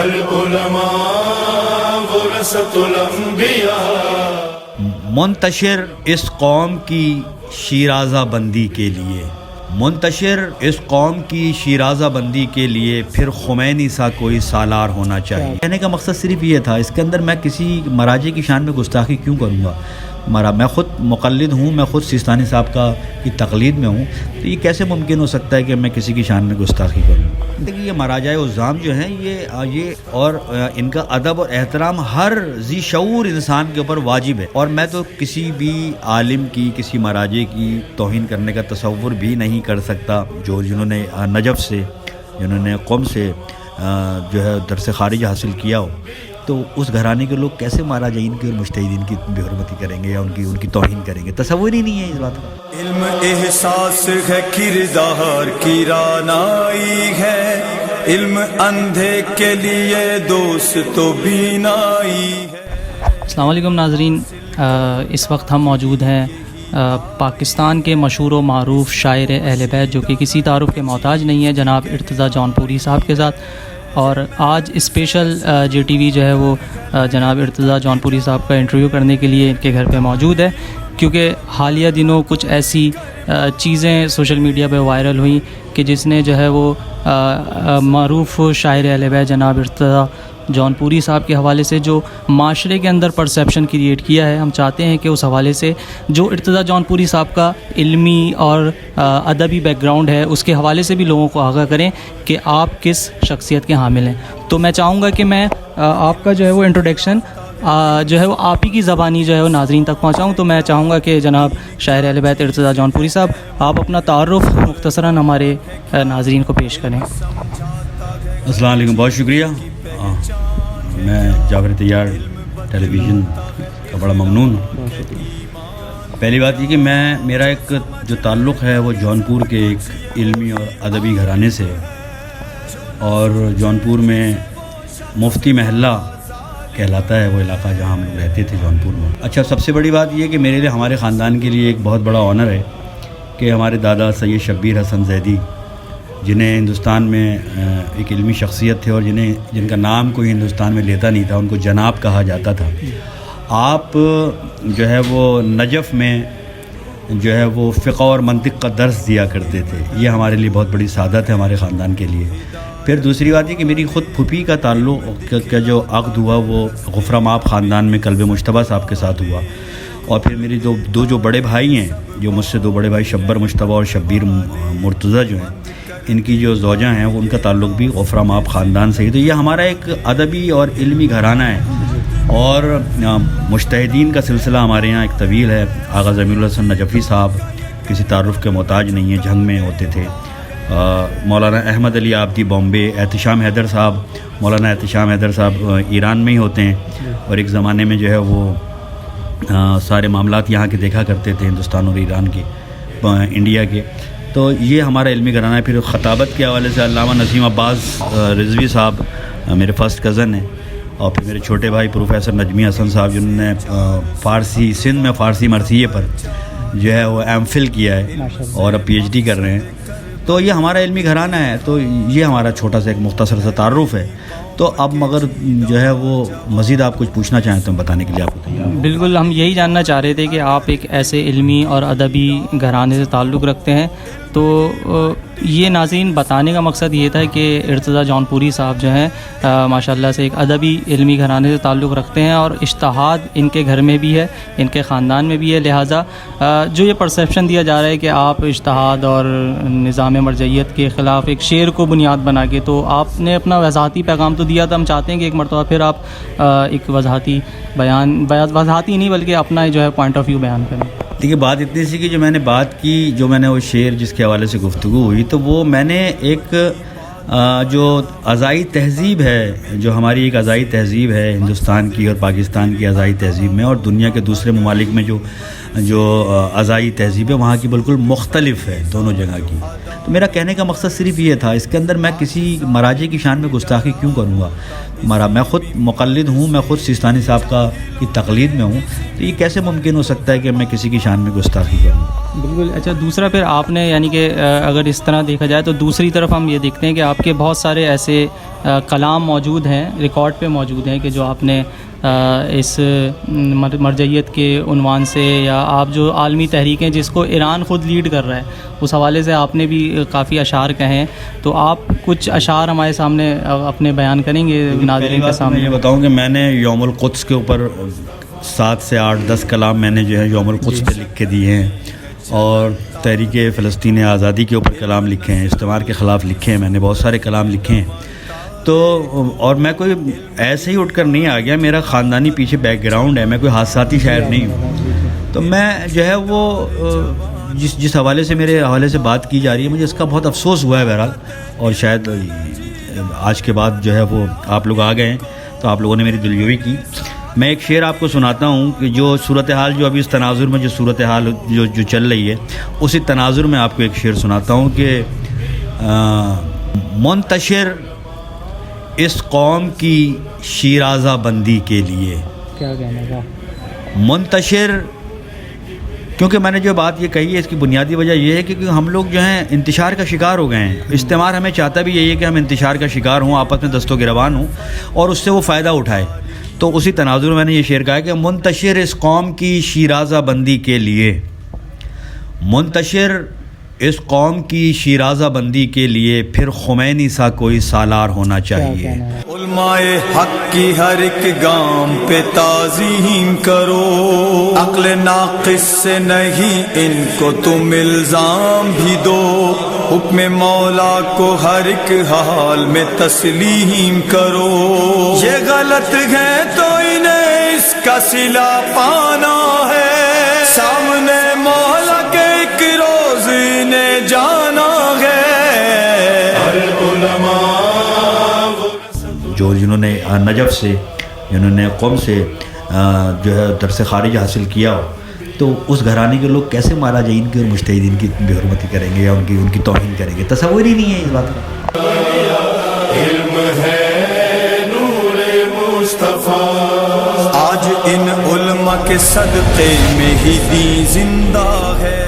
العلماء ورثۃ الانبیاء. منتشر اس قوم کی شیرازہ بندی کے لیے، منتشر اس قوم کی شیرازہ بندی کے لیے پھر خمینی سا کوئی سالار ہونا چاہیے. کہنے کا مقصد صرف یہ تھا. اس کے اندر میں کسی مراجع کی شان میں گستاخی کیوں کروں گا؟ میں خود مقلد ہوں، میں خود سیستانی صاحب کی تقلید میں ہوں، تو یہ کیسے ممکن ہو سکتا ہے کہ میں کسی کی شان میں گستاخی کروں؟ دیکھیے یہ مراجع عظام جو ہیں یہ اور ان کا ادب اور احترام ہر ذی شعور انسان کے اوپر واجب ہے. اور میں تو کسی بھی عالم کی، کسی مراجع کی توہین کرنے کا تصور بھی نہیں کر سکتا جنہوں نے نجف سے، جنہوں نے قم سے جو ہے درس خارج حاصل کیا ہو. تو اس گھرانے کے لوگ کیسے مراجعین کی اور مجتہدین کی بے حرمتی کریں گے یا ان کی توہین کریں گے؟ تصور ہی نہیں ہے اس بات کا. علم احساس ہے، کردار کی رانائی ہے، علم اندھے کے لیے دوست تو بینائی ہے. السلام علیکم ناظرین، اس وقت ہم موجود ہیں پاکستان کے مشہور و معروف شاعر اہل بیت جو کہ کسی تعارف کے محتاج نہیں ہے، جناب ارتضیٰ جون پوری صاحب کے ساتھ. اور آج اسپیشل جے ٹی وی جو ہے وہ جناب ارتضیٰ جون پوری صاحب کا انٹرویو کرنے کے لیے ان کے گھر پہ موجود ہے، کیونکہ حالیہ دنوں کچھ ایسی چیزیں سوشل میڈیا پہ وائرل ہوئیں کہ جس نے جو ہے وہ معروف شاعر اہل بیت جناب ارتضیٰ جون پوری صاحب کے حوالے سے جو معاشرے کے اندر پرسیپشن کریٹ کیا ہے. ہم چاہتے ہیں کہ اس حوالے سے جو ارتضیٰ جون پوری صاحب کا علمی اور ادبی بیک گراؤنڈ ہے اس کے حوالے سے بھی لوگوں کو آگاہ کریں کہ آپ کس شخصیت کے حامل ہیں. تو میں چاہوں گا کہ میں آپ کا جو ہے وہ انٹروڈکشن جو ہے وہ آپ ہی کی زبانی جو ہے وہ ناظرین تک پہنچاؤں. تو میں چاہوں گا کہ جناب شاعر اہل بیت ارتضیٰ جون پوری صاحب آپ اپنا تعارف مختصراً ہمارے ناظرین کو پیش کریں. السلام علیکم، بہت شکریہ. میں جعفر طیار ٹیلی ویژن کا بڑا ممنون ہوں. پہلی بات یہ کہ میرا ایک جو تعلق ہے وہ جونپور کے ایک علمی اور ادبی گھرانے سے ہے، اور جونپور میں مفتی محلہ کہلاتا ہے وہ علاقہ جہاں ہم لوگ رہتے تھے جونپور میں. اچھا، سب سے بڑی بات یہ کہ میرے لیے، ہمارے خاندان کے لیے ایک بہت بڑا آنر ہے کہ ہمارے دادا سید شبیر حسن زیدی، جنہیں ہندوستان میں ایک علمی شخصیت تھے اور جن کا نام کوئی ہندوستان میں لیتا نہیں تھا، ان کو جناب کہا جاتا تھا. آپ جو ہے وہ نجف میں جو ہے وہ فقہ اور منطق کا درس دیا کرتے تھے. یہ ہمارے لیے بہت بڑی سعادت ہے ہمارے خاندان کے لیے. پھر دوسری بات یہ کہ میری خود پھوپھی کا تعلق کا جو عقد ہوا وہ غفرہ ماب خاندان میں قلب مجتبیٰ صاحب کے ساتھ ہوا. اور پھر میری دو جو بڑے بھائی ہیں، جو مجھ سے 2 بڑے بھائی شبر مجتبیٰ اور شبیر مرتضیٰ جو ہیں، ان کی جو زوجہ ہیں ان کا تعلق بھی غفرہ ماب خاندان سے ہی. تو یہ ہمارا ایک ادبی اور علمی گھرانہ ہے، اور مجتہدین کا سلسلہ ہمارے یہاں ایک طویل ہے. آغا ضمیر الحسن نجفی صاحب کسی تعارف کے محتاج نہیں ہیں، جھنگ میں ہوتے تھے. مولانا احمد علی آبدی بامبے، احتشام حیدر صاحب، مولانا احتشام حیدر صاحب ایران میں ہی ہوتے ہیں، اور ایک زمانے میں جو ہے وہ سارے معاملات یہاں کے دیکھا کرتے تھے، ہندوستان اور ایران کے، انڈیا کے. تو یہ ہمارا علمی گھرانہ ہے. پھر خطابت کے حوالے سے علامہ نسیم عباس رضوی صاحب میرے فرسٹ کزن ہیں، اور پھر میرے چھوٹے بھائی پروفیسر نجمی حسن صاحب جنہوں نے فارسی، سندھ میں فارسی مرثیے پر جو ہے وہ ایم فل کیا ہے اور اب پی ایچ ڈی کر رہے ہیں. تو یہ ہمارا علمی گھرانہ ہے. تو یہ ہمارا چھوٹا سا ایک مختصر سا تعارف ہے. تو اب مگر جو ہے وہ مزید آپ کچھ پوچھنا چاہیں تو بتانے کے لیے آپ کو تیار ہوں. بالکل، ہم یہی جاننا چاہ رہے تھے کہ آپ ایک ایسے علمی اور ادبی گھرانے سے تعلق رکھتے ہیں. تو یہ ناظرین بتانے کا مقصد یہ تھا کہ ارتضیٰ جون پوری صاحب جو ہیں ماشاءاللہ سے ایک ادبی علمی گھرانے سے تعلق رکھتے ہیں، اور اجتہاد ان کے گھر میں بھی ہے، ان کے خاندان میں بھی ہے. لہٰذا جو یہ پرسیپشن دیا جا رہا ہے کہ آپ اجتہاد اور نظام مرجعیت کے خلاف ایک شعر کو بنیاد بنا کے، تو آپ نے اپنا وضاحتی پیغام تو دیا تھا. ہم چاہتے ہیں کہ ایک مرتبہ پھر آپ ایک وضاحتی نہیں بلکہ اپنا جو ہے پوائنٹ آف ویو بیان کریں. دیکھیے، بات اتنی سی کہ جو میں نے بات کی، جو میں نے وہ شعر جس کے حوالے سے گفتگو ہوئی، تو وہ میں نے ایک جو ازائی تہذیب ہے، جو ہماری ایک ازائی تہذیب ہے ہندوستان کی اور پاکستان کی ازائی تہذیب میں، اور دنیا کے دوسرے ممالک میں جو جو ازائی تہذیب ہے وہاں کی بالکل مختلف ہے دونوں جگہ کی. تو میرا کہنے کا مقصد صرف یہ تھا، اس کے اندر میں کسی مراجع کی شان میں گستاخی کیوں کروں گا. میں خود مقلد ہوں، میں خود سیستانی صاحب کی تقلید میں ہوں، تو یہ کیسے ممکن ہو سکتا ہے کہ میں کسی کی شان میں گستاخی کروں. بالکل. اچھا، دوسرا پھر آپ نے یعنی کہ اگر اس طرح دیکھا جائے تو دوسری طرف ہم یہ دیکھتے ہیں کہ آپ کے بہت سارے ایسے کلام موجود ہیں، ریکارڈ پہ موجود ہیں کہ جو آپ نے اس مرجعیت کے عنوان سے، یا آپ جو عالمی تحریکیں جس کو ایران خود لیڈ کر رہا ہے اس حوالے سے آپ نے بھی کافی اشعار کہے ہیں، تو آپ کچھ اشعار ہمارے سامنے اپنے بیان کریں گے ناظرین کے سامنے؟ میں یہ بتاؤں کہ میں نے یوم القدس کے اوپر 7 سے 8-10 کلام میں نے جو ہے یوم القدس پہ لکھ کے دیے ہیں، اور تحریک فلسطین آزادی کے اوپر کلام لکھے ہیں، استعمار کے خلاف لکھے ہیں، میں نے بہت سارے کلام لکھے ہیں. تو اور میں کوئی ایسے ہی اٹھ کر نہیں آ گیا، میرا خاندانی پیچھے بیک گراؤنڈ ہے، میں کوئی حادثاتی شاعر نہیں ہوں. تو میں جو ہے وہ جس حوالے سے میرے حوالے سے بات کی جا رہی ہے، مجھے اس کا بہت افسوس ہوا ہے بہرحال، اور شاید آج کے بعد جو ہے وہ آپ لوگ آ گئے ہیں تو آپ لوگوں نے میری دلجوئی کی. میں ایک شعر آپ کو سناتا ہوں کہ جو صورتحال جو ابھی اس تناظر میں جو صورتحال جو چل رہی ہے، اسی تناظر میں آپ کو ایک شعر سناتا ہوں کہ منتشر اس قوم کی شیرازہ بندی کے لیے. کیا کہنا تھا؟ منتشر، کیونکہ میں نے جو بات یہ کہی ہے اس کی بنیادی وجہ یہ ہے کہ ہم لوگ جو ہیں انتشار کا شکار ہو گئے ہیں. استعمار ہمیں چاہتا بھی یہی ہے کہ ہم انتشار کا شکار ہوں، آپس میں دست و گریبان ہوں اور اس سے وہ فائدہ اٹھائے. تو اسی تناظر میں نے یہ شعر کہا کہ منتشر اس قوم کی شیرازہ بندی کے لیے، منتشر اس قوم کی شیرازہ بندی کے لیے، پھر خمینی سا کوئی سالار ہونا چاہیے. علماء حق کی ہر ایک گام پہ تعظیم کرو، عقل ناقص سے نہیں ان کو تم الزام بھی دو، حکم مولا کو ہر ایک حال میں تسلیم کرو. یہ غلط ہے تو انہیں اس کا صلہ پانا ہے، سامنے مولا کے ایک روز انہیں جانا ہے. جو جنہوں نے نجف سے، جنہوں نے قوم سے جو ہے درس خارج حاصل کیا ہو، تو اس گھرانے کے لوگ کیسے مراجعین کی اور مجتہدین کی بے حرمتی کریں گے یا ان کی توہین کریں گے؟ تصور ہی نہیں ہے اس بات کا. علم ہے نور مصطفیٰ، آج ان علماء کے صدقے میں ہی دین زندہ ہے.